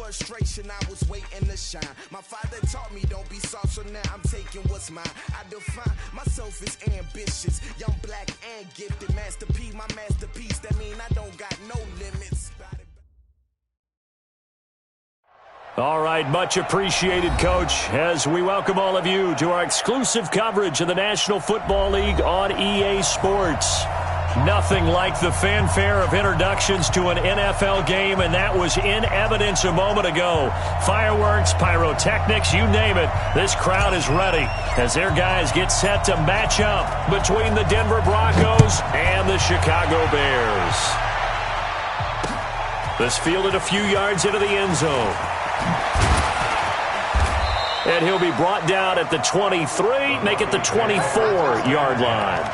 frustration, I was waiting to shine. My father taught me don't be soft, so now I'm taking what's mine. I define myself as ambitious, young, black, and gifted. Master P, my masterpiece, that mean I don't got no limits. All right, much appreciated, Coach, as we welcome all of you to our exclusive coverage of the National Football League on EA Sports. Nothing like the fanfare of introductions to an NFL game, and that was in evidence a moment ago. Fireworks, pyrotechnics, you name it. This crowd is ready as their guys get set to match up between the Denver Broncos and the Chicago Bears. This fielded a few yards into the end zone. And he'll be brought down at the 23, make it the 24-yard line.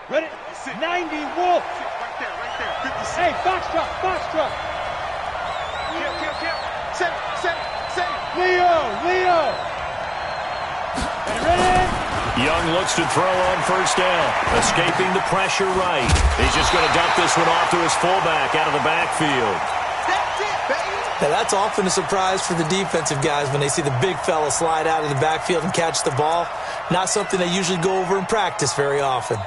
Ready? 90 Wolf. Right there. 56. Hey, Foxtrot. Set. Leo. Ready? Young looks to throw on first down. Escaping the pressure right. He's just going to dump this one off to his fullback out of the backfield. That's it, baby. Now, that's often a surprise for the defensive guys when they see the big fella slide out of the backfield and catch the ball. Not something they usually go over in practice very often.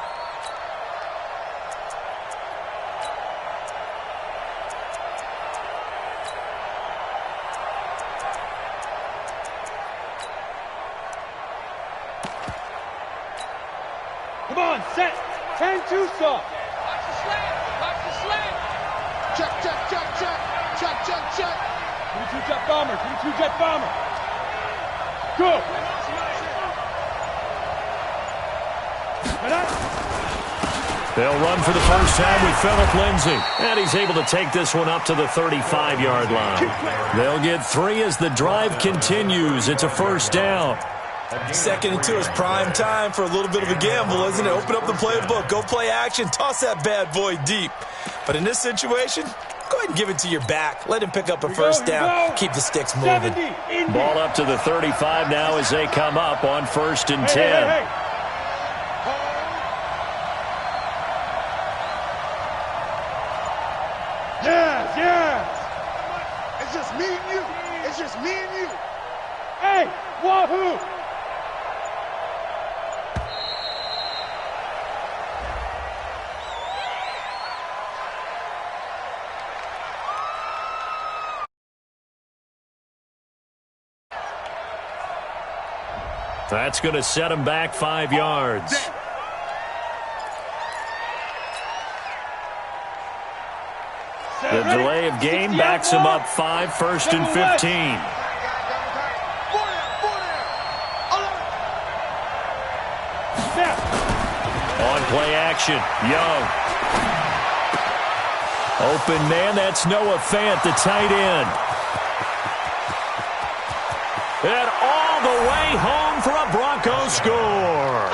Come on, set. 10-2 soft. Watch the slant. Check. 22 jet bomber. Go. They'll run for the first time with Phillip Lindsay. And he's able to take this one up to the 35-yard line. They'll get 3 as the drive continues. It's a first down. 2nd and 2 is prime time for a little bit of a gamble, isn't it? Open up the playbook, go play action, toss that bad boy deep. But in this situation, go ahead and give it to your back. Let him pick up a first down. Keep the sticks moving. Ball up to the 35 now as they come up on 1st and 10. Hey. Yes. It's just me and you. Hey, wahoo. That's going to set him back 5 yards. The delay of game backs him up 5, 1st and 15. On play action, Young. Open man, that's Noah Fant, the tight end. And all the way home for a Broncos score.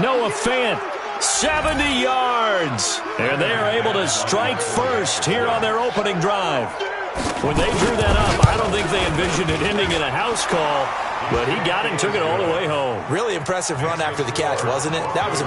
Noah Fant, 70 yards. And they are able to strike first here on their opening drive. When they drew that up, I don't think they envisioned it ending in a house call, but he got it and took it all the way home. Really impressive run after the catch, wasn't it? That was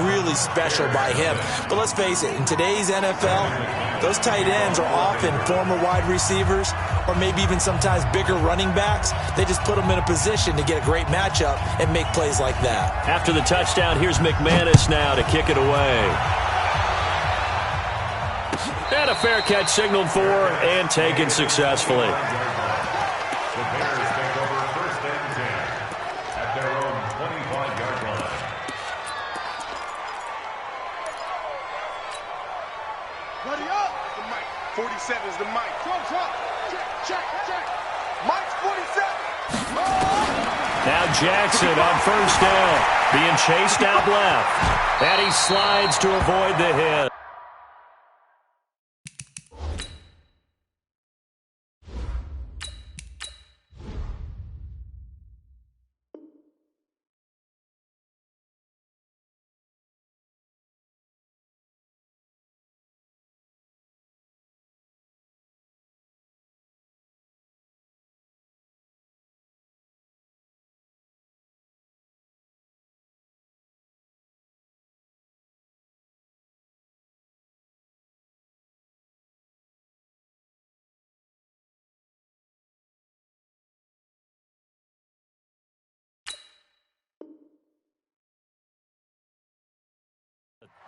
really special by him. But let's face it, in today's NFL, those tight ends are often former wide receivers or maybe even sometimes bigger running backs. They just put them in a position to get a great matchup and make plays like that. After the touchdown, here's McManus now to kick it away. And a fair catch signaled for and taken successfully. The Bears take over 1st and 10 at their own 25-yard line. Ready up. The mic. 47 is the mic. Drop. Check. Mike's 47. Now Jackson on first down, being chased out left. And he slides to avoid the hit.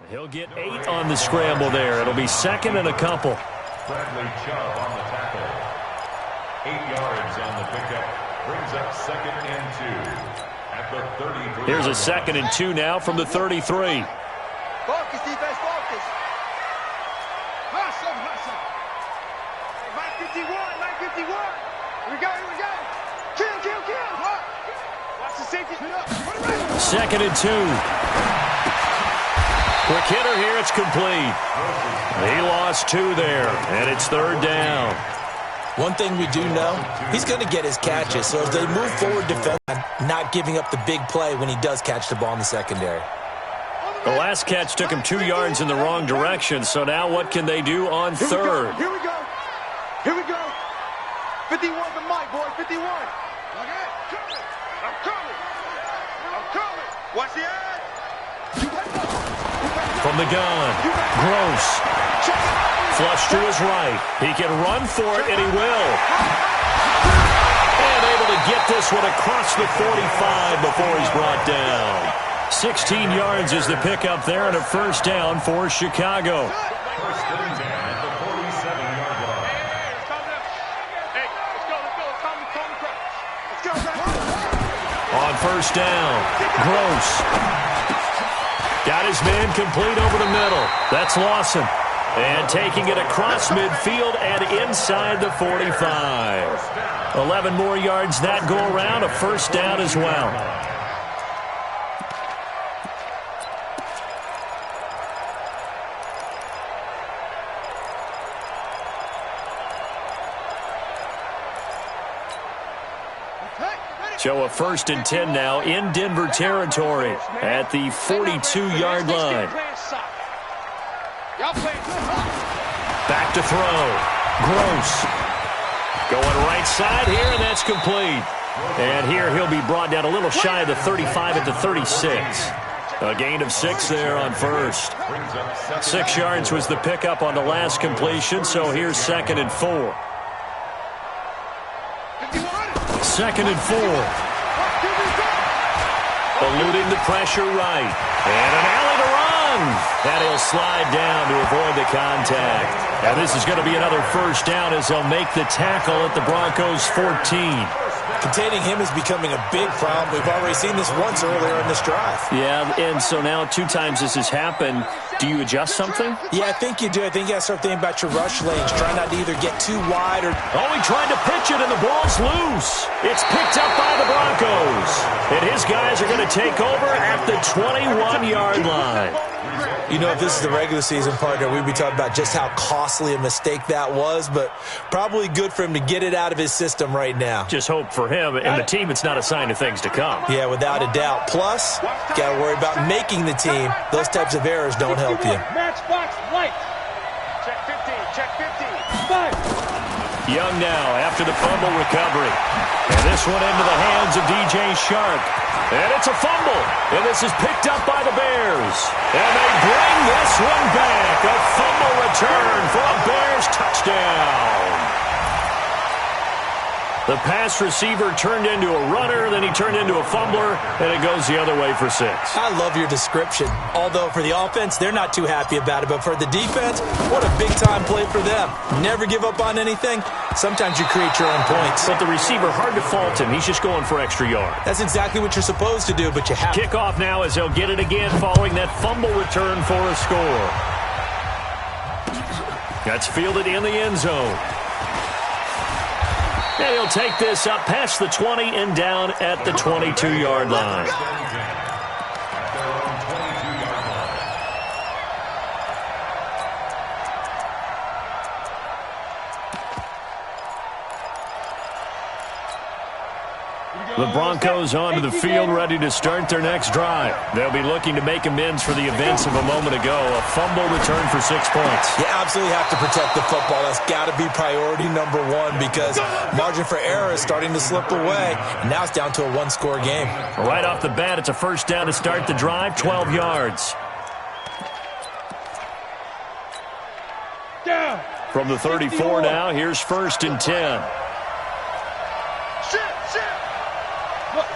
He'll get 8 on the scramble there. It'll be second and a couple. Bradley Chubb on the tackle. 8 yards on the pickup. Brings up second and 2 at the 33. Here's a second and 2 now from the 33. Focus, defense, focus. Hustle, hustle. 951, 951. Here we go, here we go. Kill, kill, kill. Watch the safety. Second and 2. Quick hitter here, it's complete. He lost 2 there, and it's third down. One thing we do know, he's going to get his catches. So if they move forward defense, not giving up the big play when he does catch the ball in the secondary. The last catch took him 2 yards in the wrong direction, so now what can they do on third? Here we go. Here we go. 51 for Mike, boy. 51. I'm coming. I'm coming. Watch the edge. From the gun, Gross. Flush to his right. He can run for it, and he will. And able to get this one across the 45 before he's brought down. 16 yards is the pickup there, and a first down for Chicago. First and 10 at the 47-yard line. Hey, let's go. Let's go. On first down, Gross. Got his man complete over the middle. That's Lawson. And taking it across midfield and inside the 45. 11 more yards that go around, a first down as well. So a first and 10 now in Denver territory at the 42-yard line. Back to throw. Gross. Going right side here, and that's complete. And here he'll be brought down a little shy of the 35 at the 36. A gain of 6 there on first. 6 yards was the pickup on the last completion, so here's second and 4. Second and 4. Eluding the pressure right. And an alley to run. And he'll slide down to avoid the contact. And this is going to be another first down as they'll make the tackle at the Broncos' 14. Containing him is becoming a big problem. We've already seen this once earlier in this drive. Yeah, and so now 2 times this has happened. Do you adjust something? Yeah, I think you do. I think you got to start thinking about your rush lanes. Try not to either get too wide or... Oh, he tried to pitch it, and the ball's loose. It's picked up by the Broncos. And his guys are going to take over at the 21-yard line. You know, if this is the regular season, partner, we'd be talking about just how costly a mistake that was, but probably good for him to get it out of his system right now. Just hope for him and the team it's not a sign of things to come. Yeah, without a doubt. Plus, got to worry about making the team. Those types of errors don't help you. Matchbox light. Check 50. Check 50. 5. Young now after the fumble recovery. And this one into the hands of DJ Shark. And it's a fumble. And this is picked up by the Bears. And they bring this one back. A fumble return for a Bears touchdown. The pass receiver turned into a runner, then he turned into a fumbler, and it goes the other way for 6. I love your description. Although for the offense, they're not too happy about it. But for the defense, what a big-time play for them. Never give up on anything. Sometimes you create your own points. But the receiver, hard to fault him. He's just going for extra yards. That's exactly what you're supposed to do, but you have to. Kickoff now as they'll get it again following that fumble return for a score. That's fielded in the end zone. And he'll take this up past the 20 and down at the 22-yard line. The Broncos onto the field, ready to start their next drive. They'll be looking to make amends for the events of a moment ago. A fumble return for 6 points. You absolutely have to protect the football. That's got to be priority number 1 because margin for error is starting to slip away. And now it's down to a 1-score game. Right off the bat, it's a first down to start the drive, 12 yards. Down. From the 34 now, here's first and 10.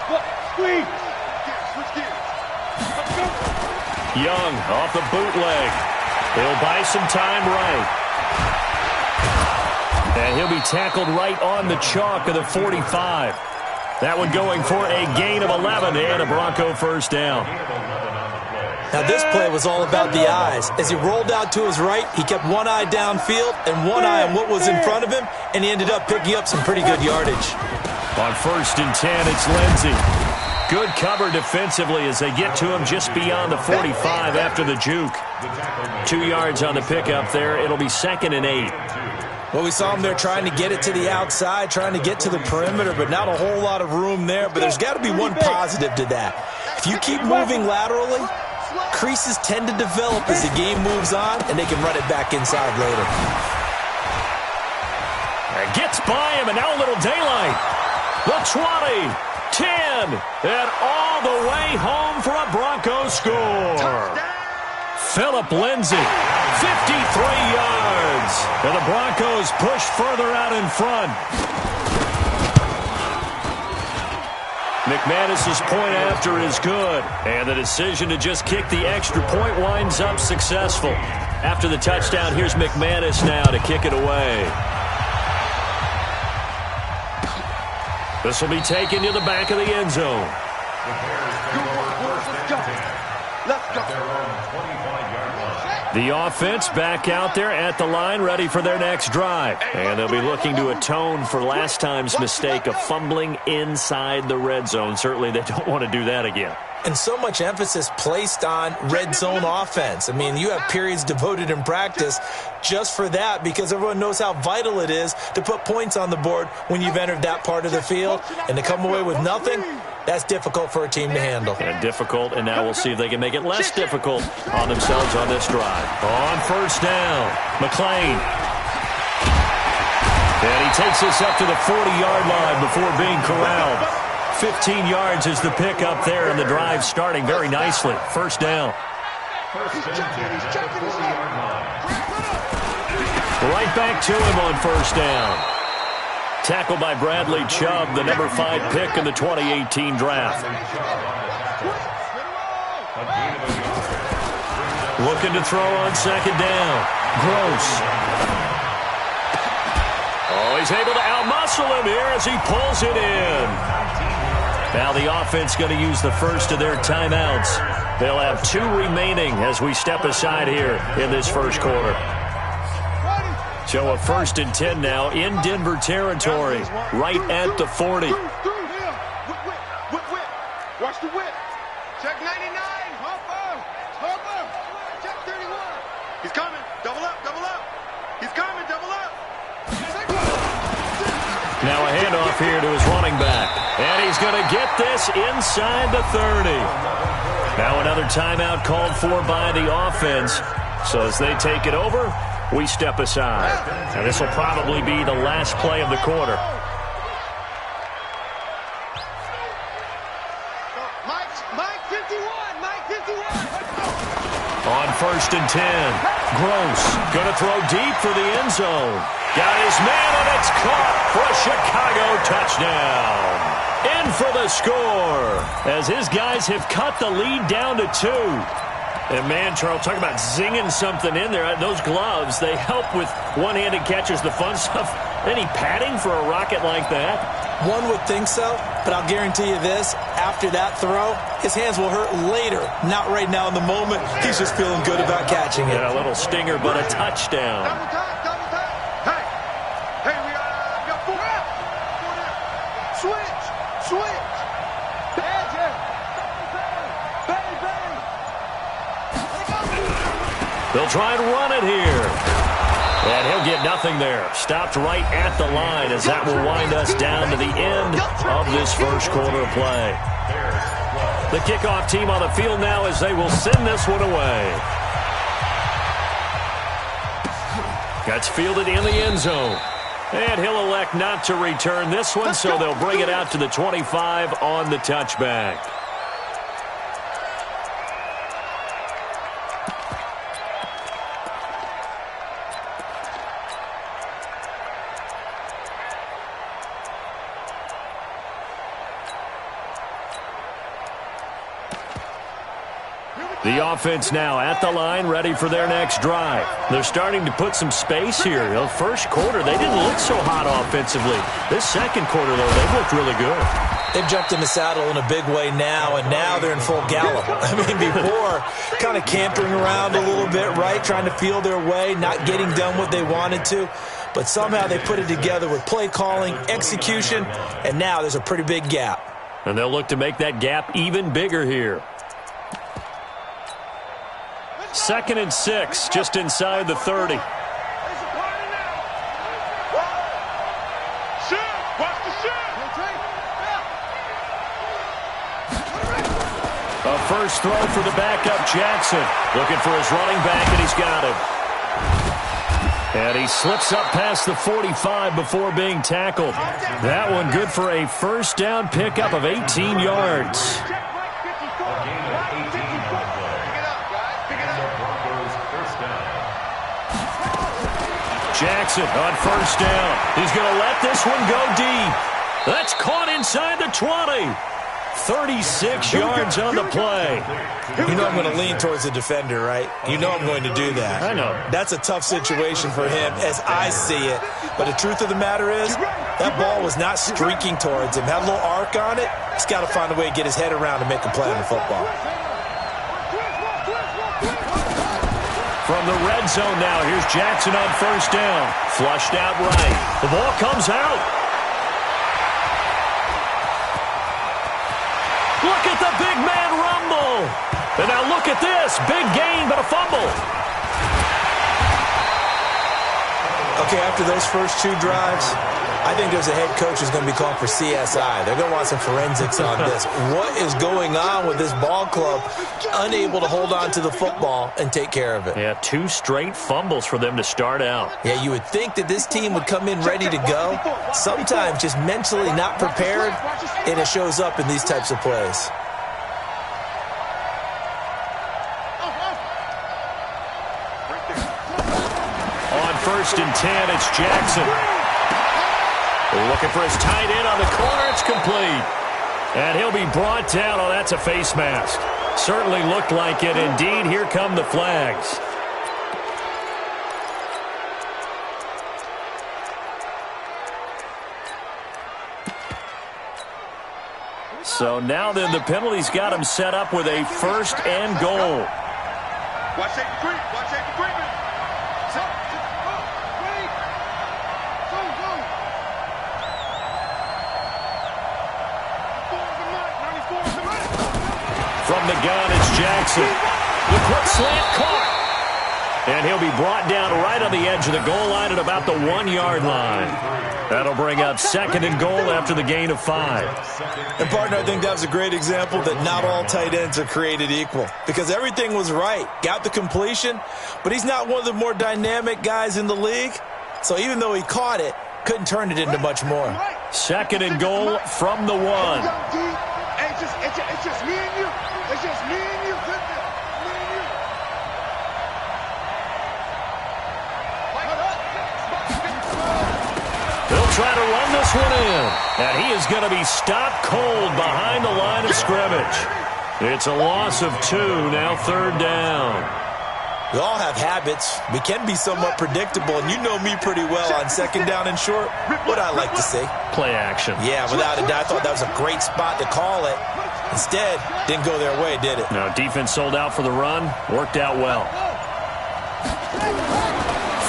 Look, squeeze. Switch gears. Let's go. Young off the bootleg. He'll buy some time right. And he'll be tackled right on the chalk of the 45. That one going for a gain of 11 and a Bronco first down. Now this play was all about the eyes. As he rolled out to his right, he kept one eye downfield and one eye on what was in front of him, and he ended up picking up some pretty good yardage. On 1st and 10, it's Lindsey. Good cover defensively as they get to him just beyond the 45 after the juke. 2 yards on the pickup there. It'll be 2nd and 8. Well, we saw him there trying to get it to the outside, trying to get to the perimeter, but not a whole lot of room there. But there's got to be one positive to that. If you keep moving laterally, creases tend to develop as the game moves on, and they can run it back inside later. And gets by him, and now a little daylight. The 20, 10, and all the way home for a Broncos score. Phillip Lindsay, 53 yards. And the Broncos push further out in front. McManus's point after is good. And the decision to just kick the extra point winds up successful. After the touchdown, here's McManus now to kick it away. This will be taken to the back of the end zone. Let's go. The offense back out there at the line, ready for their next drive. And they'll be looking to atone for last time's mistake of fumbling inside the red zone. Certainly they don't want to do that again. And so much emphasis placed on red zone offense. I mean, you have periods devoted in practice just for that because everyone knows how vital it is to put points on the board when you've entered that part of the field. And to come away with nothing, that's difficult for a team to handle. And difficult, and now we'll see if they can make it less difficult on themselves on this drive. On 1st down, McLean. And he takes this up to the 40-yard line before being corralled. 15 yards is the pickup there, and the drive starting very nicely. 1st down. Right back to him on 1st down. Tackled by Bradley Chubb, the number 5 pick in the 2018 draft. Looking to throw on 2nd down. Gross. Oh, he's able to outmuscle him here as he pulls it in. Now the offense going to use the first of their timeouts. They'll have 2 remaining as we step aside here in this first quarter. So a 1st and 10 now in Denver territory, right at the 40. Watch the whip. Check 99. Hopper. Check 31. He's coming. Double up. He's coming. Double up. Now a handoff here to his running back. And he's going to get this inside the 30. Now another timeout called for by the offense. So as they take it over, we step aside. And this will probably be the last play of the quarter. Mike 51. On 1st and 10, Gross going to throw deep for the end zone. Got his man, and it's caught for a Chicago touchdown. In for the score as his guys have cut the lead down to 2. And, man, Charles, talk about zinging something in there. Those gloves, they help with one-handed catches, the fun stuff. Any padding for a rocket like that? One would think so, but I'll guarantee you this. After that throw, his hands will hurt later, not right now in the moment. He's just feeling good about catching it. Yeah, a little stinger, but a touchdown. Double time. Hey, we got 4 out. Switch. They'll try and run it here. And he'll get nothing there. Stopped right at the line as that will wind us down to the end of this first quarter play. The kickoff team on the field now as they will send this one away. That's fielded in the end zone. And he'll elect not to return this one, so they'll bring it out to the 25 on the touchback. The offense now at the line, ready for their next drive. They're starting to put some space here. The first quarter, they didn't look so hot offensively. This second quarter, though, they've looked really good. They've jumped in the saddle in a big way now, and now they're in full gallop. I mean, before, kind of cantering around a little bit, right, trying to feel their way, not getting done what they wanted to. But somehow they put it together with play calling, execution, and now there's a pretty big gap. And they'll look to make that gap even bigger here. 2nd and 6, just inside the 30. A first throw for the backup, Jackson. Looking for his running back, and he's got him. And he slips up past the 45 before being tackled. That one good for a first down pickup of 18 yards. Jackson on first down. He's going to let this one go deep. That's caught inside the 20. 36 yards on the play. You know I'm going to lean towards the defender, right? You know I'm going to do that. I know. That's a tough situation for him as I see it. But the truth of the matter is, that ball was not streaking towards him. Had a little arc on it. He's got to find a way to get his head around and make a play on the football. From the red zone now, here's Jackson on first down. Flushed out right. The ball comes out. Look at the big man rumble. And now look at this. Big gain, but a fumble. Okay, after those first 2 drives, I think there's a head coach who's going to be called for CSI. They're going to want some forensics on this. What is going on with this ball club, unable to hold on to the football and take care of it? Yeah, 2 straight fumbles for them to start out. Yeah, you would think that this team would come in ready to go. Sometimes just mentally not prepared, and it shows up in these types of plays. On 1st and 10, it's Jackson. Looking for his tight end on the corner. It's complete. And he'll be brought down. Oh, that's a face mask. Certainly looked like it. Indeed, here come the flags. So now then the penalty's got him set up with a 1st and goal. Watch take the creep. Watch take the creep. From the gun, it's Jackson. The quick slant caught. And he'll be brought down right on the edge of the goal line at about the 1-yard line. That'll bring up 2nd and goal after the gain of 5. And, partner, I think that was a great example that not all tight ends are created equal. Because everything was right. Got the completion, but he's not one of the more dynamic guys in the league. So even though he caught it, couldn't turn it into much more. 2nd and goal from the 1. It's just me and you. It's just me and you. Me and you. They'll try to run this one in. And he is going to be stopped cold behind the line of scrimmage. It's a loss of 2, now 3rd down. We all have habits. We can be somewhat predictable, and you know me pretty well on 2nd down and short. What I like to see. Play action. Yeah, without a doubt. I thought that was a great spot to call it. Instead, didn't go their way, did it? No, defense sold out for the run. Worked out well.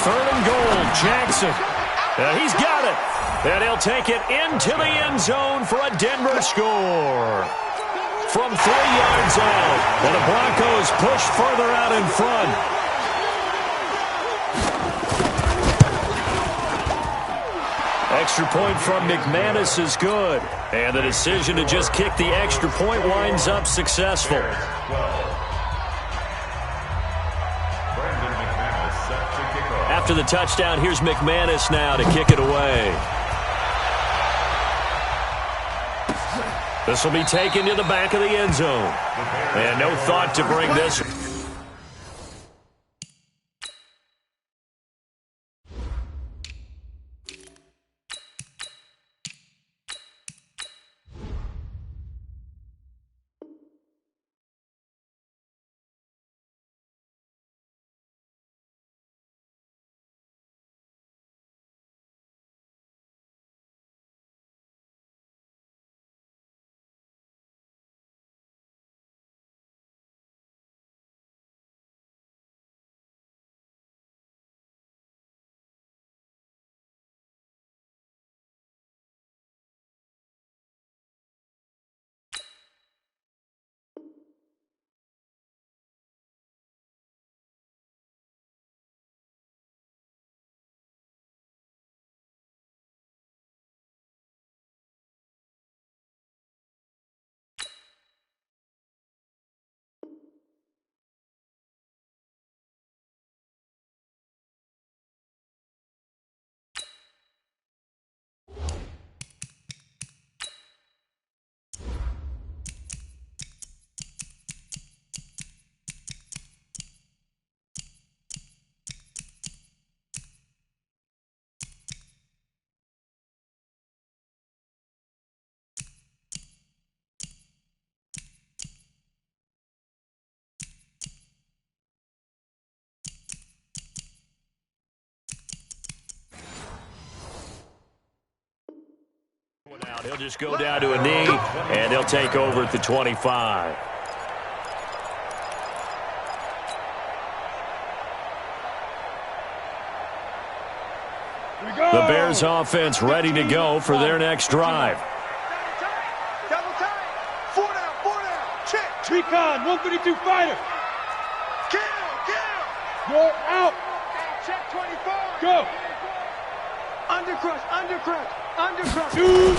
3rd and goal, Jackson. He's got it. And he'll take it into the end zone for a Denver score. From 3 yards out. And the Broncos push further out in front. Extra point from McManus is good. And the decision to just kick the extra point winds up successful. After the touchdown, here's McManus now to kick it away. This will be taken to the back of the end zone. And no thought to bring this He'll just go down to a knee, and they'll take over at the 25. The Bears offense ready to go for their next drive. Double time. 4 down. Check. Recon, 132 fighter. Kill. You're out. Check 24. Go. Undercrush. Dude.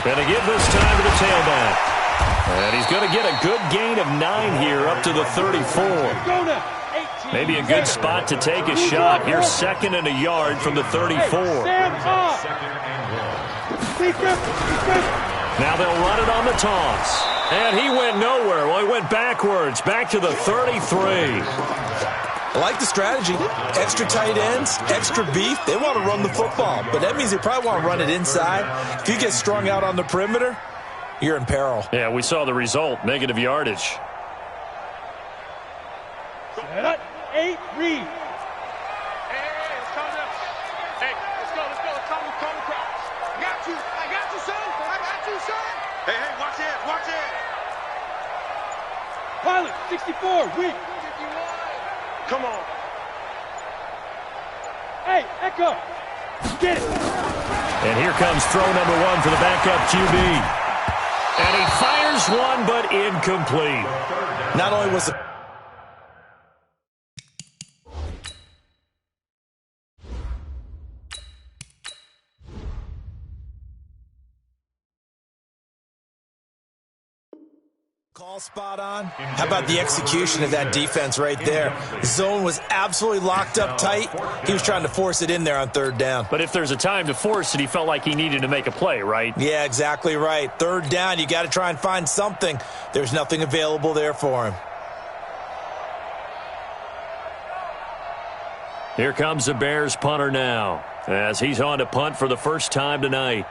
Going to give this time to the tailback. And he's going to get a good gain of 9 here up to the 34. Go now. 18. Maybe a good spot to take a shot. Here's 2nd and a yard from the 34. Stand up. Defense. Now they'll run it on the toss. And he went nowhere. Well, he went backwards, back to the 33. I like the strategy. Extra tight ends, extra beef. They want to run the football, but that means they probably want to run it inside. If you get strung out on the perimeter, you're in peril. Yeah, we saw the result, negative yardage. Set up. 8, read. Hey, it's coming up. Hey, let's go. Come across. I got you, son. Hey, watch it. Pilot, 64, weak. 51. Come on. Hey, Echo. Get it. And here comes throw number 1 for the backup QB. And he fires one, but incomplete. Not only was the call spot on, how about the execution of that defense right there? The zone was absolutely locked up tight. He was trying to force it in there on 3rd down. But if there's a time to force it, he felt like he needed to make a play, right? Yeah, exactly right. 3rd down, you got to try and find something. There's nothing available there for him. Here comes the Bears punter now, as he's on to punt for the first time tonight.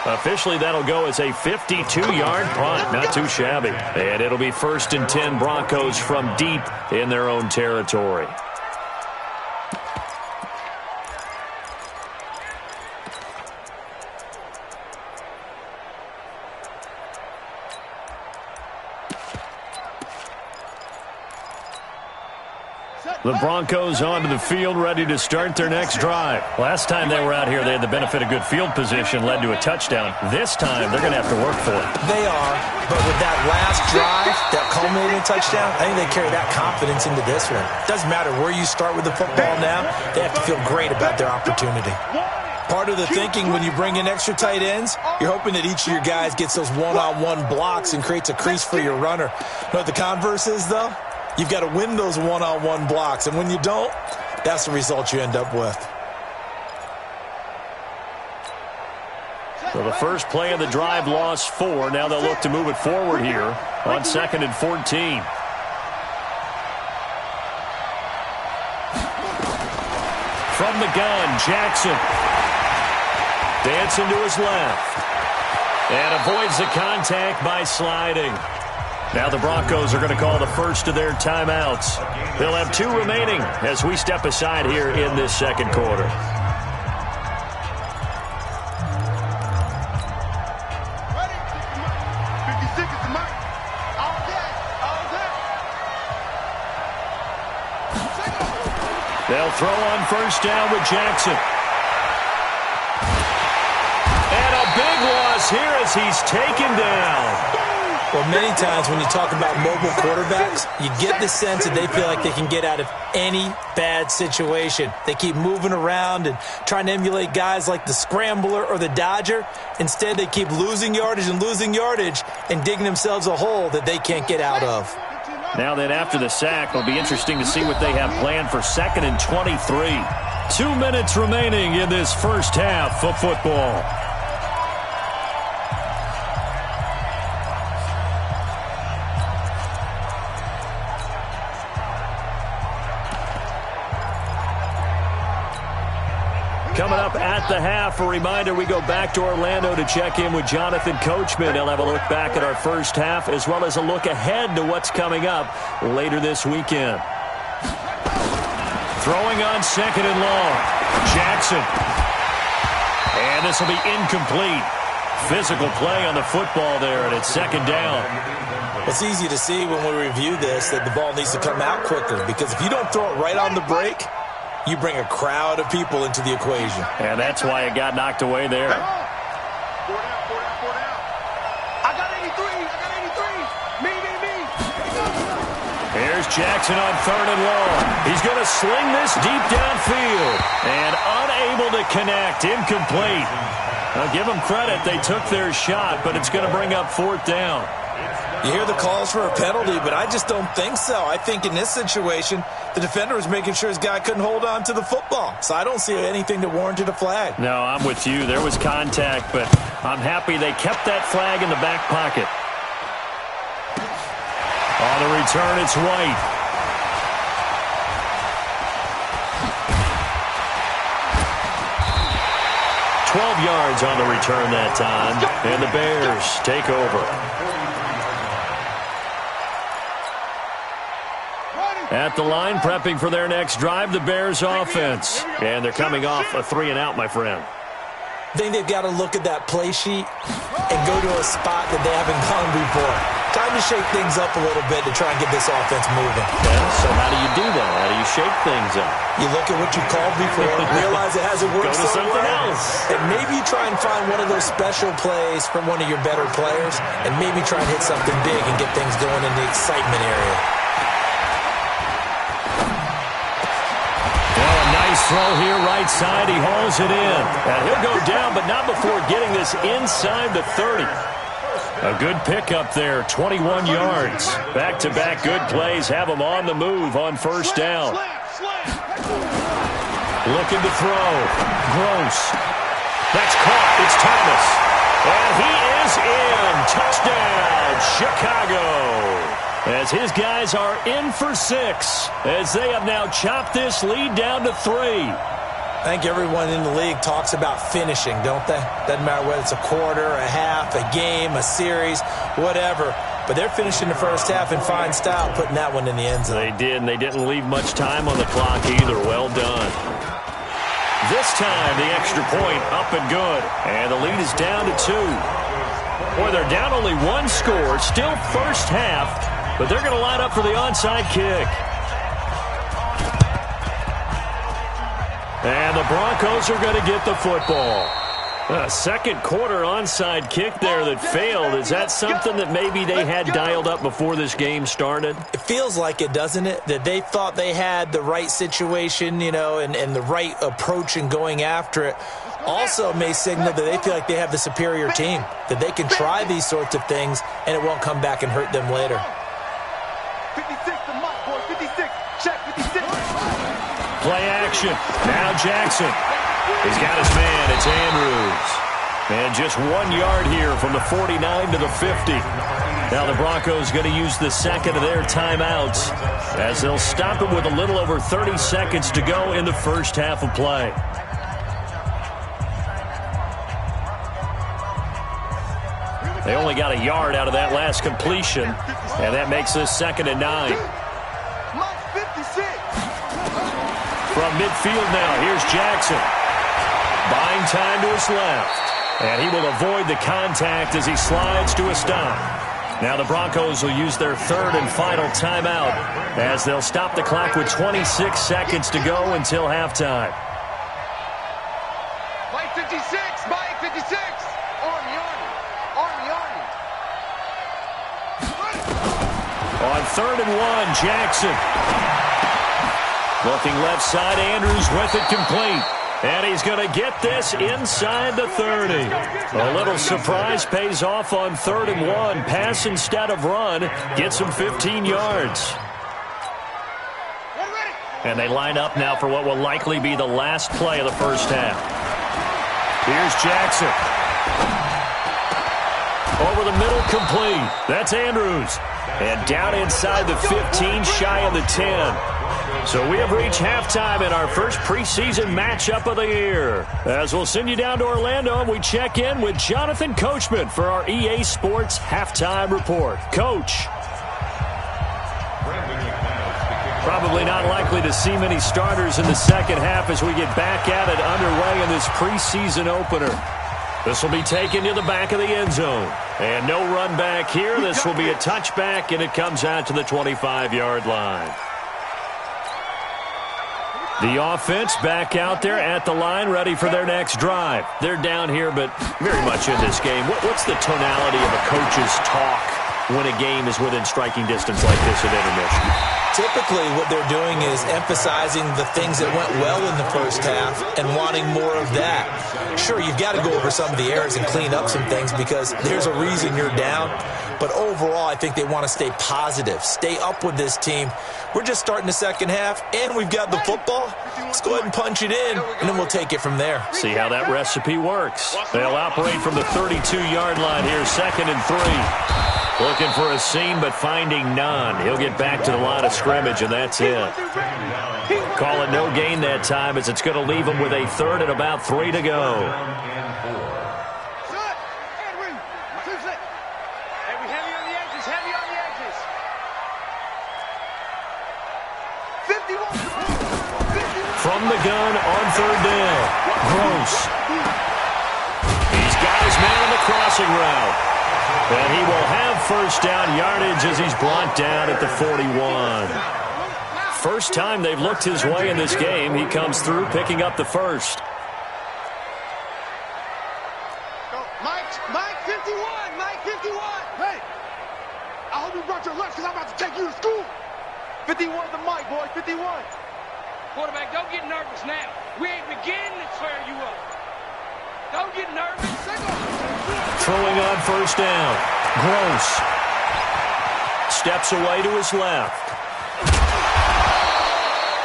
Officially, that'll go as a 52-yard punt. Not too shabby. And it'll be 1st and 10 Broncos from deep in their own territory. The Broncos onto the field, ready to start their next drive. Last time they were out here, they had the benefit of good field position, led to a touchdown. This time, they're going to have to work for it. They are, but with that last drive, that culminating touchdown, I think they carry that confidence into this one. Doesn't matter where you start with the football now, they have to feel great about their opportunity. Part of the thinking when you bring in extra tight ends, you're hoping that each of your guys gets those one-on-one blocks and creates a crease for your runner. You know what the converse is, though? You've got to win those one-on-one blocks, and when you don't, that's the result you end up with. So the first play of the drive lost 4. Now they'll look to move it forward here on 2nd and 14. From the gun, Jackson. Dancing to his left. And avoids the contact by sliding. Now the Broncos are going to call the first of their timeouts. They'll have 2 remaining as we step aside here in this second quarter. Ready? 56 is the mic. All day. They'll throw on 1st down with Jackson. And a big loss here as he's taken down. Well, many times when you talk about mobile quarterbacks, you get the sense that they feel like they can get out of any bad situation. They keep moving around and trying to emulate guys like the Scrambler or the Dodger. Instead, they keep losing yardage and digging themselves a hole that they can't get out of. Now then, after the sack, it'll be interesting to see what they have planned for 2nd and 23. 2 minutes remaining in this first half of football. Coming up at the half, a reminder, we go back to Orlando to check in with Jonathan Coachman. He'll have a look back at our first half as well as a look ahead to what's coming up later this weekend. Throwing on second and long. Jackson. And this will be incomplete. Physical play on the football there, and it's second down. It's easy to see when we review this that the ball needs to come out quicker, because if you don't throw it right on the break, you bring a crowd of people into the equation. And that's why it got knocked away there. Four down. I got 83. Me. Here's Jackson on third and long. He's going to sling this deep downfield. And unable to connect. Incomplete. Now, give them credit. They took their shot, but it's going to bring up fourth down. You hear the calls for a penalty, but I just don't think so. I think in this situation, the defender was making sure his guy couldn't hold on to the football. So I don't see anything that warranted a flag. No, I'm with you. There was contact, but I'm happy they kept that flag in the back pocket. On the return, it's White. $12 yards on the return that time, and the Bears take over. At the line, prepping for their next drive, the Bears offense. And they're coming off a 3-and-out, my friend. I think they've got to look at that play sheet and go to a spot that they haven't gone before. Time to shake things up a little bit to try and get this offense moving. Yeah, so how do you do that? How do you shake things up? You look at what you called before, realize it hasn't worked Go to something well, else. and maybe try and find one of those special plays from one of your better players, and maybe try and hit something big and get things going in the excitement area. Throw here, right side. He hauls it in. And he'll go down, but not before getting this inside the 30. A good pickup there, 21 yards. Back-to-back good plays have him on the move on first down. Looking to throw. Gross. That's caught. It's Thomas. And he is in. Touchdown, Chicago. As his guys are in for 6, as they have now chopped this lead down to 3. I think everyone in the league talks about finishing, don't they? Doesn't matter whether it's a quarter, a half, a game, a series, whatever. But they're finishing the first half in fine style, putting that one in the end zone. They did, and they didn't leave much time on the clock either. Well done. This time, the extra point up and good. And the lead is down to 2. Boy, they're down only 1 score, still first half. But they're going to line up for the onside kick. And the Broncos are going to get the football. A second quarter onside kick there that failed. Is that something that maybe they had dialed up before this game started? It feels like it, doesn't it? That they thought they had the right situation, you know, and the right approach in going after it. Also may signal that they feel like they have the superior team, that they can try these sorts of things and it won't come back and hurt them later. 56, the mic, boy. 56. Check 56. Play action. Now Jackson. He's got his man. It's Andrews. And just 1 yard here from the 49 to the 50. Now the Broncos going to use the second of their timeouts as they'll stop it with a little over 30 seconds to go in the first half of play. They only got a yard out of that last completion, and that makes this 2nd and 9. From midfield now, here's Jackson. Buying time to his left, and he will avoid the contact as he slides to a stop. Now the Broncos will use their 3rd and final timeout as they'll stop the clock with 26 seconds to go until halftime. Mike 56, Mike 56. Army. On 3rd and 1, Jackson. Looking left side, Andrews with it complete. And he's going to get this inside the 30. A little surprise pays off on 3rd and 1. Pass instead of run. Gets him 15 yards. And they line up now for what will likely be the last play of the first half. Here's Jackson. Over the middle, complete. That's Andrews. And down inside the 15, shy of the 10. So we have reached halftime in our first preseason matchup of the year. As we'll send you down to Orlando, and we check in with Jonathan Coachman for our EA Sports Halftime Report. Coach. Probably not likely to see many starters in the second half as we get back at it underway in this preseason opener. This will be taken to the back of the end zone. And no run back here. This will be a touchback, and it comes out to the 25-yard line. The offense back out there at the line, ready for their next drive. They're down here, but very much in this game. What's the tonality of a coach's talk when a game is within striking distance like this at intermission? Typically, what they're doing is emphasizing the things that went well in the first half and wanting more of that. Sure, you've got to go over some of the errors and clean up some things because there's a reason you're down. But overall, I think they want to stay positive, stay up with this team. We're just starting the second half, and we've got the football. Let's go ahead and punch it in, and then we'll take it from there. See how that recipe works. They'll operate from the 32-yard line here, 2nd and 3. Looking for a seam, but finding none. He'll get back to the line of scrimmage, and that's it. Call it no gain that time, as it's going to leave him with a 3rd and about 3 to go. From the gun on 3rd down. Gross. He's got his man on the crossing route. And he will have first down yardage as he's brought down at the 41. First time they've looked his way in this game. He comes through picking up the first. Mike 51, Mike 51. Hey, I hope you brought your lunch because I'm about to take you to school. 51 the Mike, boy, 51. Quarterback, don't get nervous now. We ain't beginning to swear you up. Don't get nervous. Throwing on first down. Gross. Steps away to his left.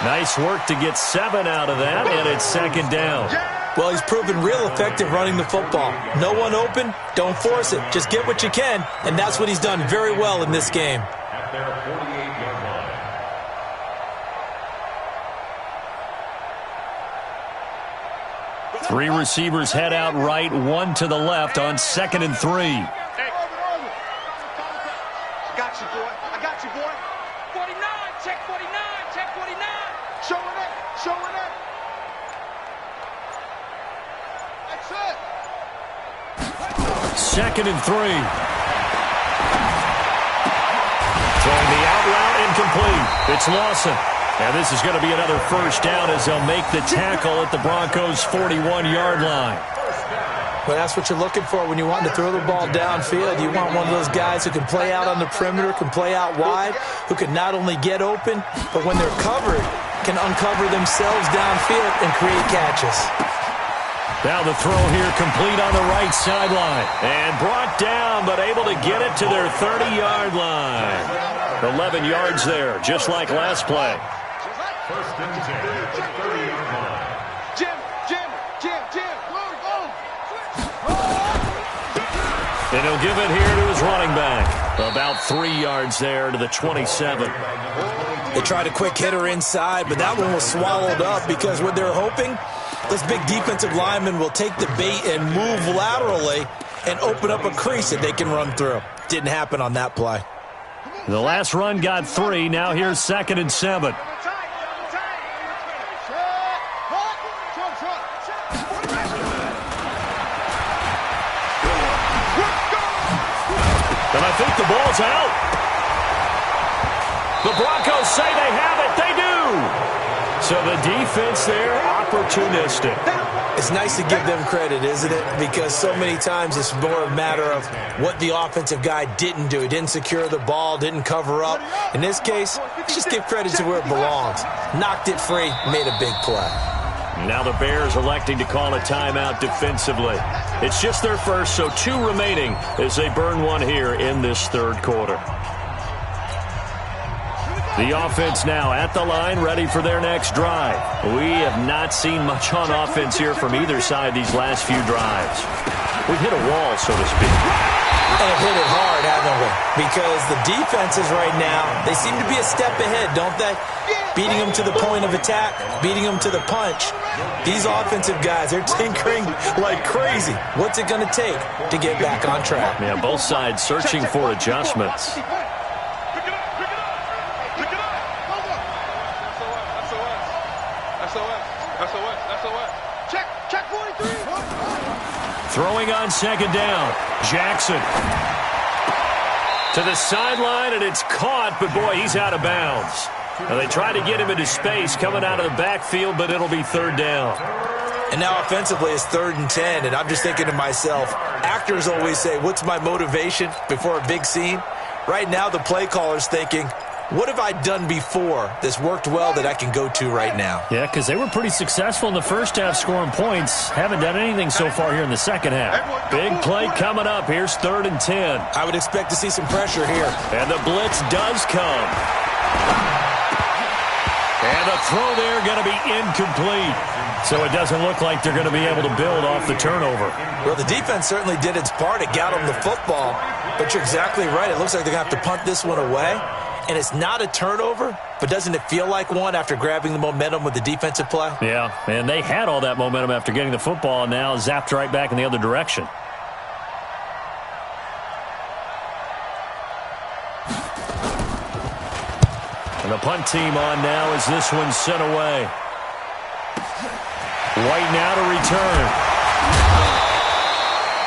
Nice work to get 7 out of that, and it's 2nd down. Well, he's proven real effective running the football. No one open, don't force it. Just get what you can, and that's what he's done very well in this game. At their 48-yard line. 3 receivers head out right, 1 to the left on 2nd and 3. I got you, boy. I got you, boy. 49, check 49, check 49. Showing it, showing it. That's it. 2nd and 3. Throwing the out route incomplete. It's Lawson. And this is going to be another first down as they'll make the tackle at the Broncos' 41-yard line. Well, that's what you're looking for when you want to throw the ball downfield. You want one of those guys who can play out on the perimeter, can play out wide, who can not only get open, but when they're covered, can uncover themselves downfield and create catches. Now the throw here complete on the right sideline. And brought down, but able to get it to their 30-yard line. 11 yards there, just like last play. 1st and 10 at the 30-yard line. Jim. And he'll give it here to his running back. About 3 yards there to the 27. They tried a quick hitter inside, but that one was swallowed up because what they're hoping, those big defensive linemen will take the bait and move laterally and open up a crease that they can run through. Didn't happen on that play. The last run got 3. Now here's 2nd and 7. And I think the ball's out. The Broncos say they have it. They do. So the defense there, opportunistic. It's nice to give them credit, isn't it? Because so many times it's more a matter of what the offensive guy didn't do. He didn't secure the ball, didn't cover up. In this case, just give credit to where it belongs. Knocked it free, made a big play. Now the Bears electing to call a timeout defensively. It's just their first, so 2 remaining as they burn one here in this 3rd quarter. The offense now at the line, ready for their next drive. We have not seen much on offense here from either side these last few drives. We've hit a wall, so to speak. And hit it hard, haven't we? Because the defenses right now, they seem to be a step ahead, don't they? Beating them to the point of attack, beating them to the punch. These offensive guys, they're tinkering like crazy. What's it going to take to get back on track? Yeah, both sides searching for adjustments. Check 43. Throwing on second down. Jackson to the sideline, and it's caught, but boy, he's out of bounds. Now they try to get him into space coming out of the backfield, but it'll be third down. And now offensively it's 3rd and 10, and I'm just thinking to myself, actors always say, what's my motivation before a big scene? Right now the play caller's thinking, what have I done before that's worked well that I can go to right now? Yeah, because they were pretty successful in the first half scoring points. Haven't done anything so far here in the second half. Big play coming up. Here's 3rd and 10. I would expect to see some pressure here. And the blitz does come. And the throw there going to be incomplete. So it doesn't look like they're going to be able to build off the turnover. Well, the defense certainly did its part. It got them the football. But you're exactly right. It looks like they're going to have to punt this one away. And it's not a turnover, but doesn't it feel like one after grabbing the momentum with the defensive play? Yeah, and they had all that momentum after getting the football, and now zapped right back in the other direction. And the punt team on now as this one's sent away. White now to return.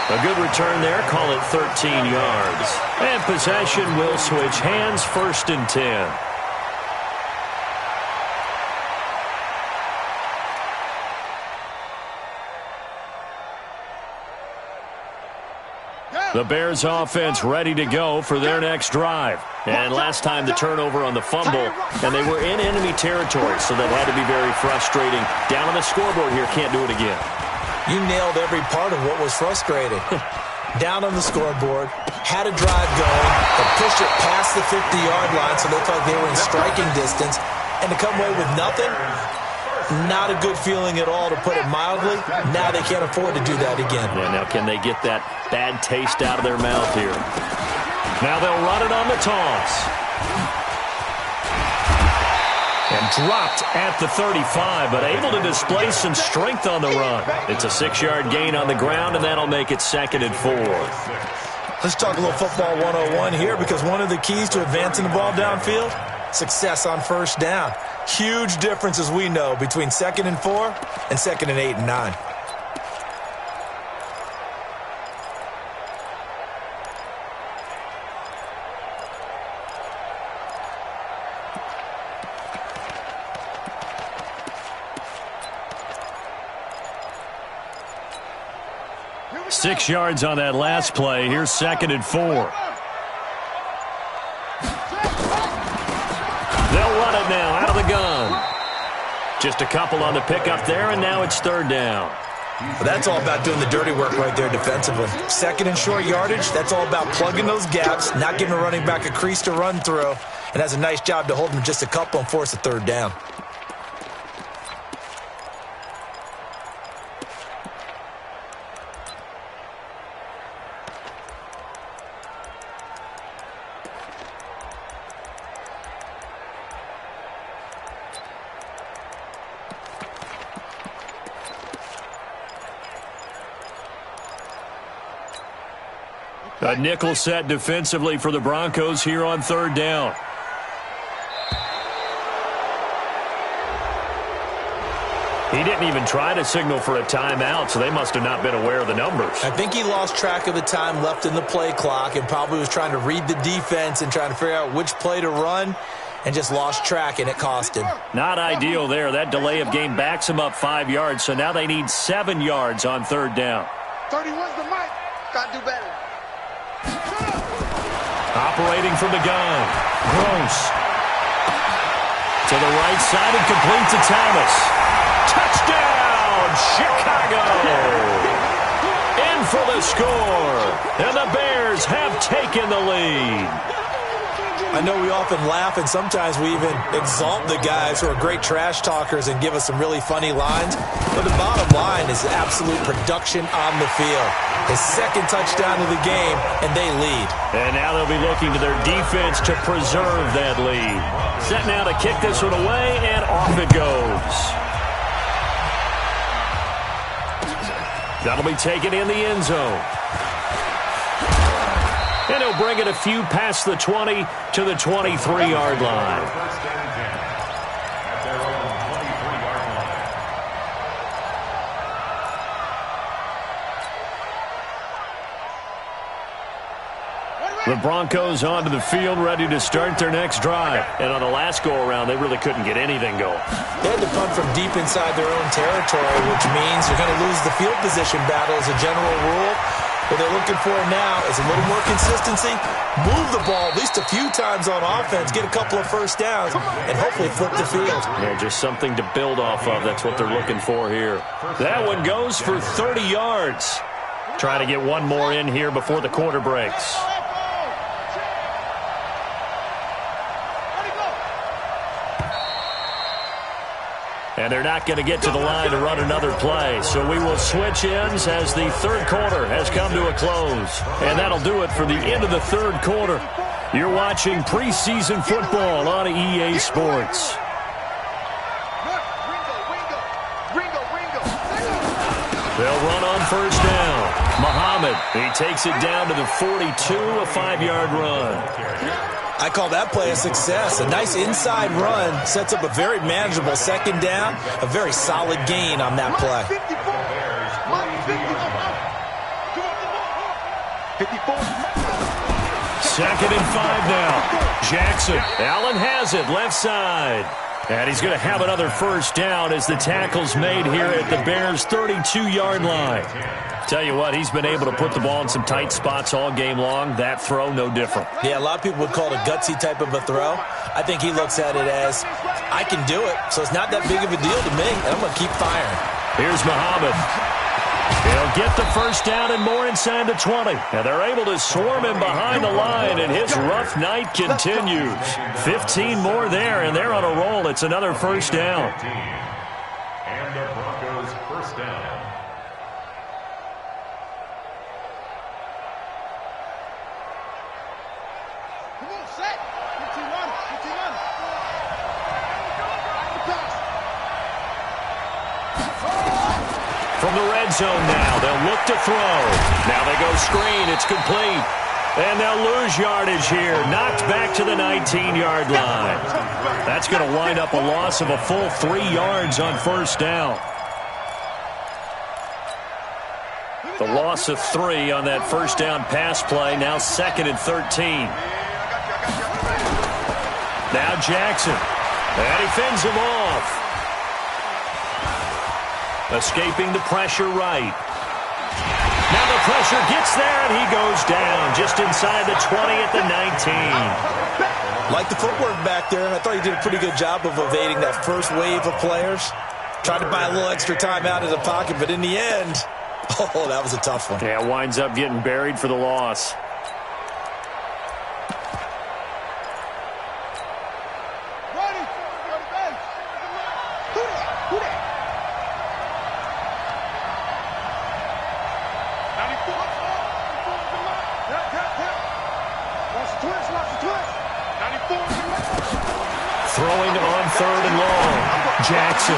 A good return there. Call it 13 yards. And possession will switch hands. 1st and 10. The Bears offense ready to go for their next drive. And last time the turnover on the fumble, and they were in enemy territory, so that had to be very frustrating. Down on the scoreboard here, can't do it again. You nailed every part of what was frustrating. Down on the scoreboard, had a drive going, but pushed it past the 50-yard line so they looked like they were in striking distance. And to come away with nothing, not a good feeling at all, to put it mildly. Now they can't afford to do that again. Yeah, now can they get that bad taste out of their mouth here? Now they'll run it on the toss. And dropped at the 35, but able to display some strength on the run. It's a 6-yard gain on the ground, and that'll make it 2nd and 4. Let's talk a little football 101 here, because one of the keys to advancing the ball downfield, success on 1st down. Huge difference, as we know, between 2nd and 4 and 2nd and 8 and 9. Six yards on that last play. Here's 2nd and 4. They'll run it now out of the gun. Just a couple on the pickup there, and now it's 3rd down. Well, that's all about doing the dirty work right there defensively. 2nd and short yardage, that's all about plugging those gaps, not giving a running back a crease to run through, and has a nice job to hold him just a couple and force a 3rd down. A nickel set defensively for the Broncos here on 3rd down. He didn't even try to signal for a timeout, so they must have not been aware of the numbers. I think he lost track of the time left in the play clock and probably was trying to read the defense and trying to figure out which play to run, and just lost track, and it cost him. Not ideal there. That delay of game backs him up 5 yards, so now they need 7 yards on 3rd down. 31's the mic. Got to do better. Operating from the gun. Gross. To the right side and complete to Thomas. Touchdown, Chicago. In for the score. And the Bears have taken the lead. I know we often laugh and sometimes we even exalt the guys who are great trash talkers and give us some really funny lines. But the bottom line is absolute production on the field. His second touchdown of the game, and they lead. And now they'll be looking to their defense to preserve that lead. Set now to kick this one away, and off it goes. That'll be taken in the end zone. And he'll bring it a few past the 20 to the 23-yard line. First and 10 at their own 23-yard line. The Broncos onto the field, ready to start their next drive. And on the last go-around, they really couldn't get anything going. They had to punt from deep inside their own territory, which means you're going to lose the field position battle as a general rule. What they're looking for now is a little more consistency, move the ball at least a few times on offense, get a couple of first downs, and hopefully flip the field. Yeah, just something to build off of. That's what they're looking for here. That one goes for 30 yards. Try to get one more in here before the quarter breaks. And they're not going to get to the line to run another play. So we will switch ends as the third quarter has come to a close. And that'll do it for the end of the third quarter. You're watching preseason football on EA Sports. They'll run on first down. Muhammad, he takes it down to the 42, a 5-yard run. I call that play a success. A nice inside run sets up a very manageable second down, a very solid gain on that play. 2nd and 5 now. Jackson, Allen has it, left side. And he's going to have another first down as the tackle's made here at the Bears' 32-yard line. Tell you what, he's been able to put the ball in some tight spots all game long. That throw, no different. Yeah, a lot of people would call it a gutsy type of a throw. I think he looks at it as, I can do it, so it's not that big of a deal to me, and I'm going to keep firing. Here's Muhammad. He'll get the first down and more inside the 20. And they're able to swarm him behind the line, and his rough night continues. 15 more there, and they're on a roll. It's another first down. And the Broncos first down. From the red zone now, they'll look to throw. Now they go screen, it's complete. And they'll lose yardage here, knocked back to the 19-yard line. That's going to wind up a loss of a full 3 yards on first down. The loss of 3 on that first down pass play, now 2nd and 13. Now Jackson, and he fends him off. Escaping the pressure right. Now the pressure gets there, and he goes down just inside the 20 at the 19. Like the footwork back there, I thought he did a pretty good job of evading that first wave of players. Tried to buy a little extra time out of the pocket, but in the end, oh, that was a tough one. Yeah, winds up getting buried for the loss. Throwing on 3rd and long. Jackson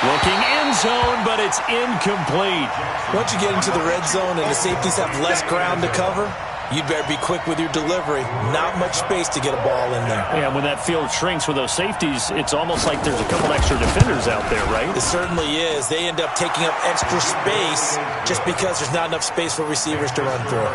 looking end zone, but it's incomplete. Once you get into the red zone and the safeties have less ground to cover, you'd better be quick with your delivery. Not much space to get a ball in there. Yeah, when that field shrinks with those safeties, it's almost like there's a couple extra defenders out there, right? It certainly is. They end up taking up extra space just because there's not enough space for receivers to run through.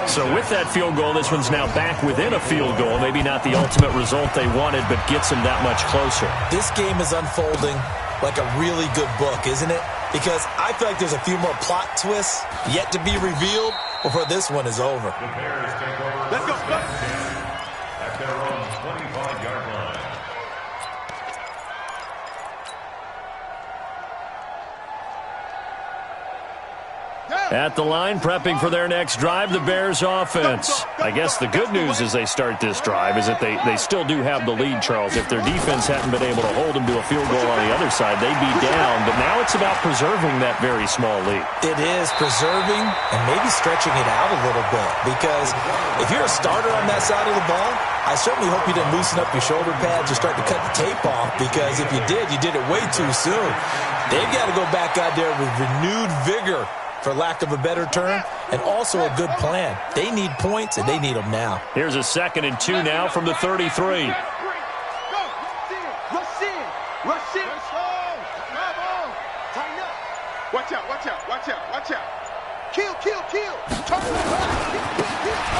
So with that field goal, this one's now back within a field goal. Maybe not the ultimate result they wanted, but gets them that much closer. This game is unfolding like a really good book, isn't it? Because I feel like there's a few more plot twists yet to be revealed before this one is over. The Bears take over. Let's go. At their own 25-yard line. At the line, prepping for their next drive, the Bears offense. I guess the good news as they start this drive is that they still do have the lead, Charles. If their defense hadn't been able to hold them to a field goal on the other side, they'd be down. But now it's about preserving that very small lead. It is preserving and maybe stretching it out a little bit. Because if you're a starter on that side of the ball, I certainly hope you didn't loosen up your shoulder pads or start to cut the tape off. Because if you did it way too soon. They've got to go back out there with renewed vigor, for lack of a better term, and also a good plan. They need points, and they need them now. Here's a 2nd and 2 now from the 33. Rush in. Rush in. Tighten up. Watch out, watch out, watch out, watch out. Kill.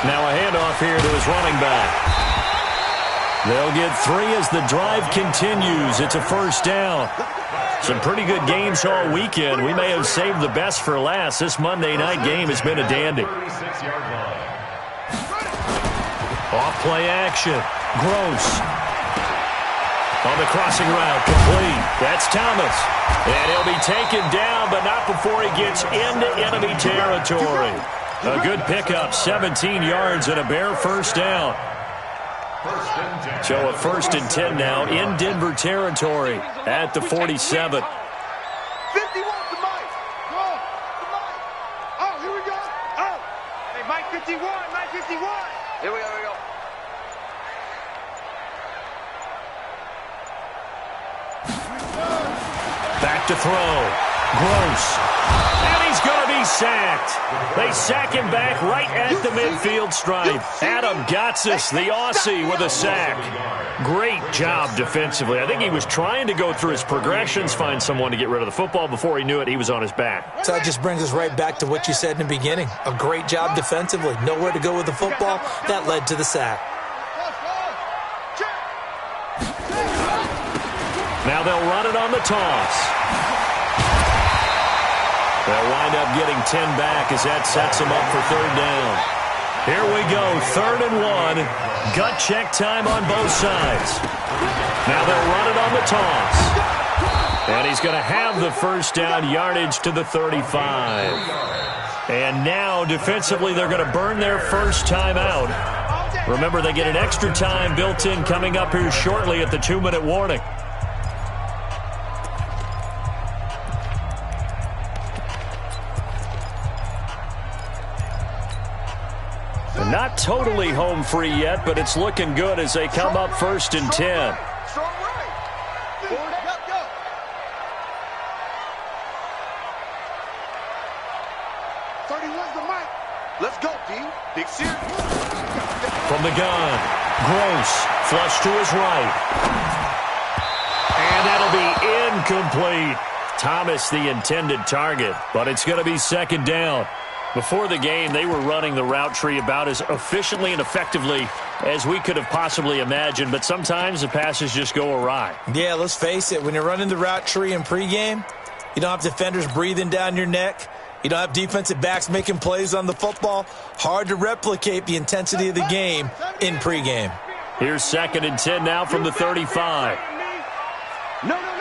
Now a handoff here to his running back. They'll get 3 as the drive continues. It's a first down. Some pretty good games all weekend. We may have saved the best for last. This Monday night game has been a dandy. Off play action. Gross. On the crossing route, complete. That's Thomas. And he'll be taken down, but not before he gets into enemy territory. A good pickup, 17 yards and a Bear first down. So a 1st and 10 now in Denver territory at the 47. 51 to Mike. Go. To Mike. Oh, here we go. Oh. Hey, Mike 51. Mike 51. Here we go. Back to throw. Gross. And he's going to be sacked. They sack him back right at the midfield stripe. Adam Gotsis, the Aussie, with a sack. Great job defensively. I think he was trying to go through his progressions, find someone to get rid of the football. Before he knew it, he was on his back. So that just brings us right back to what you said in the beginning. A great job defensively. Nowhere to go with the football. That led to the sack. Now they'll run it on the toss. They'll wind up getting 10 back as that sets them up for 3rd down. Here we go, 3rd and 1. Gut check time on both sides. Now they'll run it on the toss. And he's going to have the first down, yardage to the 35. And now, defensively, they're going to burn their first time out. Remember, they get an extra time built in coming up here shortly at the 2-minute warning. Not totally home free yet, but it's looking good as they come up 1st and 10. Strong right. Forward, go. 31's the mic. Let's go, D. Big series. From the gun. Gross. Flush to his right. And that'll be incomplete. Thomas the intended target, but it's going to be 2nd down. Before the game, they were running the route tree about as efficiently and effectively as we could have possibly imagined, but sometimes the passes just go awry. Yeah, let's face it. When you're running the route tree in pregame, you don't have defenders breathing down your neck. You don't have defensive backs making plays on the football. Hard to replicate the intensity of the game in pregame. Here's 2nd and 10 now from the 35. No.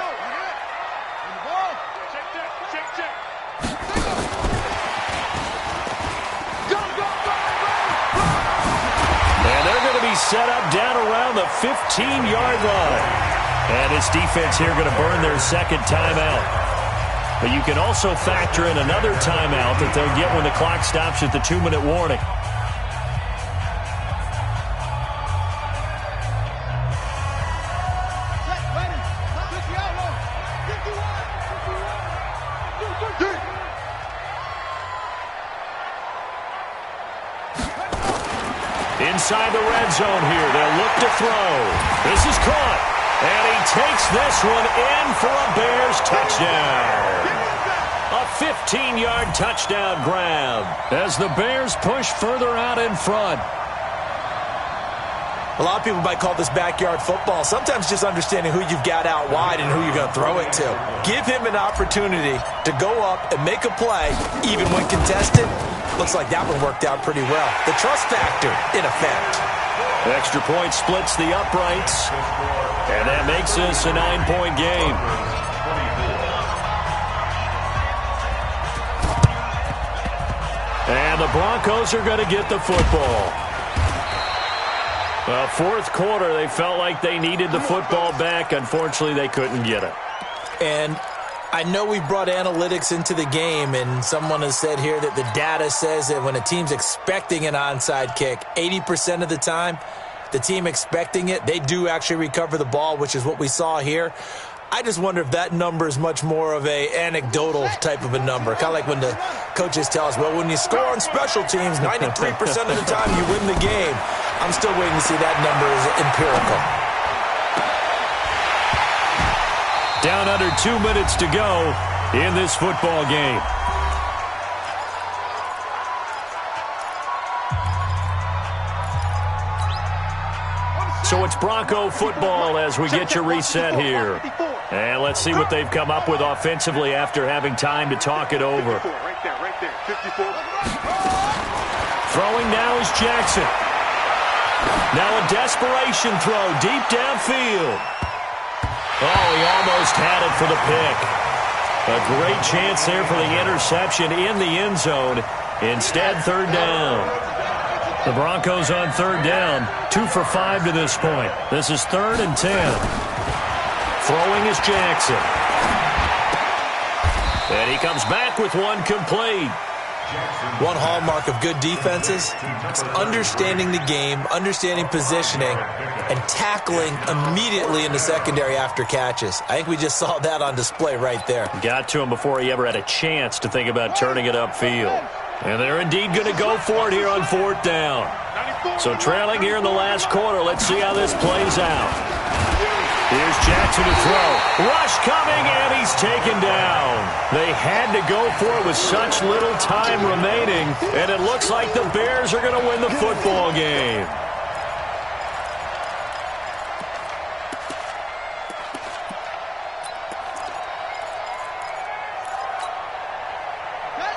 Set up down around the 15-yard line. And his defense here going to burn their 2nd timeout. But you can also factor in another timeout that they'll get when the clock stops at the 2-minute warning. Inside the red zone here. They'll look to throw. This is caught. And he takes this one in for a Bears touchdown. A 15-yard touchdown grab as the Bears push further out in front. A lot of people might call this backyard football. Sometimes just understanding who you've got out wide and who you're going to throw it to. Give him an opportunity to go up and make a play, even when contested. Looks like that one worked out pretty well. The trust factor, in effect. Extra point splits the uprights, and that makes this a 9-point game. And the Broncos are going to get the football. Well, fourth quarter, they felt like they needed the football back. Unfortunately, they couldn't get it. And I know we brought analytics into the game, and someone has said here that the data says that when a team's expecting an onside kick, 80% of the time, the team expecting it, they do actually recover the ball, which is what we saw here. I just wonder if that number is much more of a anecdotal type of a number. Kind of like when the coaches tell us, well, when you score on special teams, 93% of the time you win the game. I'm still waiting to see that number is empirical. Down under 2 minutes to go in this football game. So it's Bronco football as we get your reset here. And let's see what they've come up with offensively after having time to talk it over. Right there, 54. Throwing now is Jackson. Now a desperation throw deep downfield. Oh, he almost had it for the pick. A great chance there for the interception in the end zone. Instead, third down. The Broncos on third down, 2 for 5 to this point. This is 3rd and 10. Throwing is Jackson. And he comes back with one complete. One hallmark of good defenses is understanding the game, understanding positioning, and tackling immediately in the secondary after catches. I think we just saw that on display right there. Got to him before he ever had a chance to think about turning it upfield. And they're indeed going to go for it here on 4th down. So trailing here in the last quarter, let's see how this plays out. Here's Jackson to throw. Rush coming, and he's taken down. They had to go for it with such little time remaining, and it looks like the Bears are going to win the football game.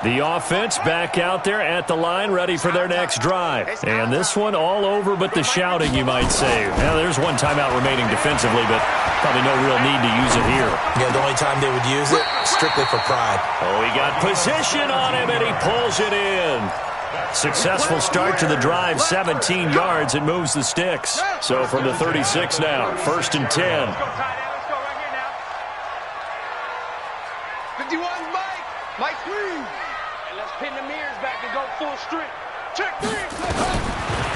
The offense back out there at the line, ready for their next drive. And this one all over but the shouting, you might say. Now, there's one timeout remaining defensively, but probably no real need to use it here. Yeah, the only time they would use it, strictly for pride. Oh, he got position on him, and he pulls it in. Successful start to the drive, 17 yards, and moves the sticks. So from the 36 now, 1st and 10. 51, Mike Green. Let's pin the mirrors back and go full strength. Check 3.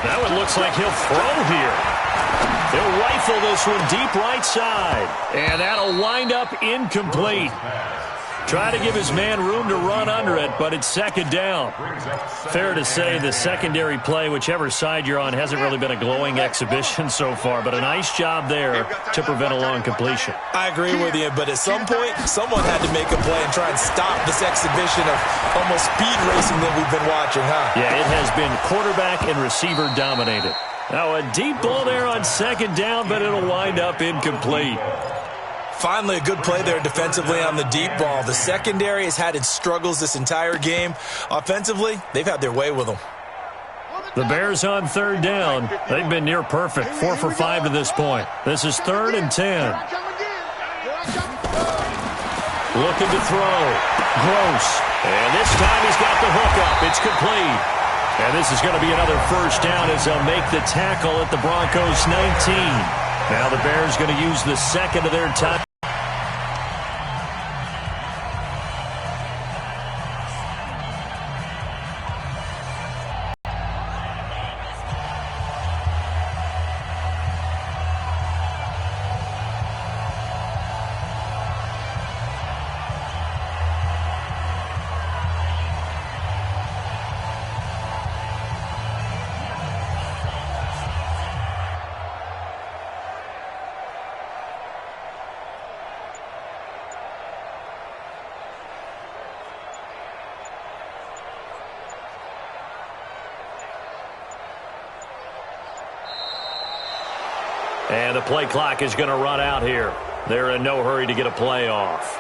Now it looks like he'll throw here. He'll rifle this one deep right side. And that'll wind up incomplete. Try to give his man room to run under it, but it's 2nd down. Fair to say the secondary play, whichever side you're on, hasn't really been a glowing exhibition so far, but a nice job there to prevent a long completion. I agree with you, but at some point, someone had to make a play and try and stop this exhibition of almost speed racing that we've been watching, huh? Yeah, it has been quarterback and receiver dominated. Now a deep ball there on 2nd down, but it'll wind up incomplete. Finally, a good play there defensively on the deep ball. The secondary has had its struggles this entire game. Offensively, they've had their way with them. The Bears on 3rd down. They've been near perfect, 4 for 5 to this point. This is 3rd and 10. Looking to throw. Gross. And this time he's got the hook up. It's complete. And this is going to be another 1st down as they'll make the tackle at the Broncos 19. Now the Bears going to use the 2nd of their time. And the play clock is going to run out here. They're in no hurry to get a play off.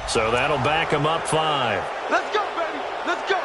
So that'll back them up 5. Let's go, baby. Let's go.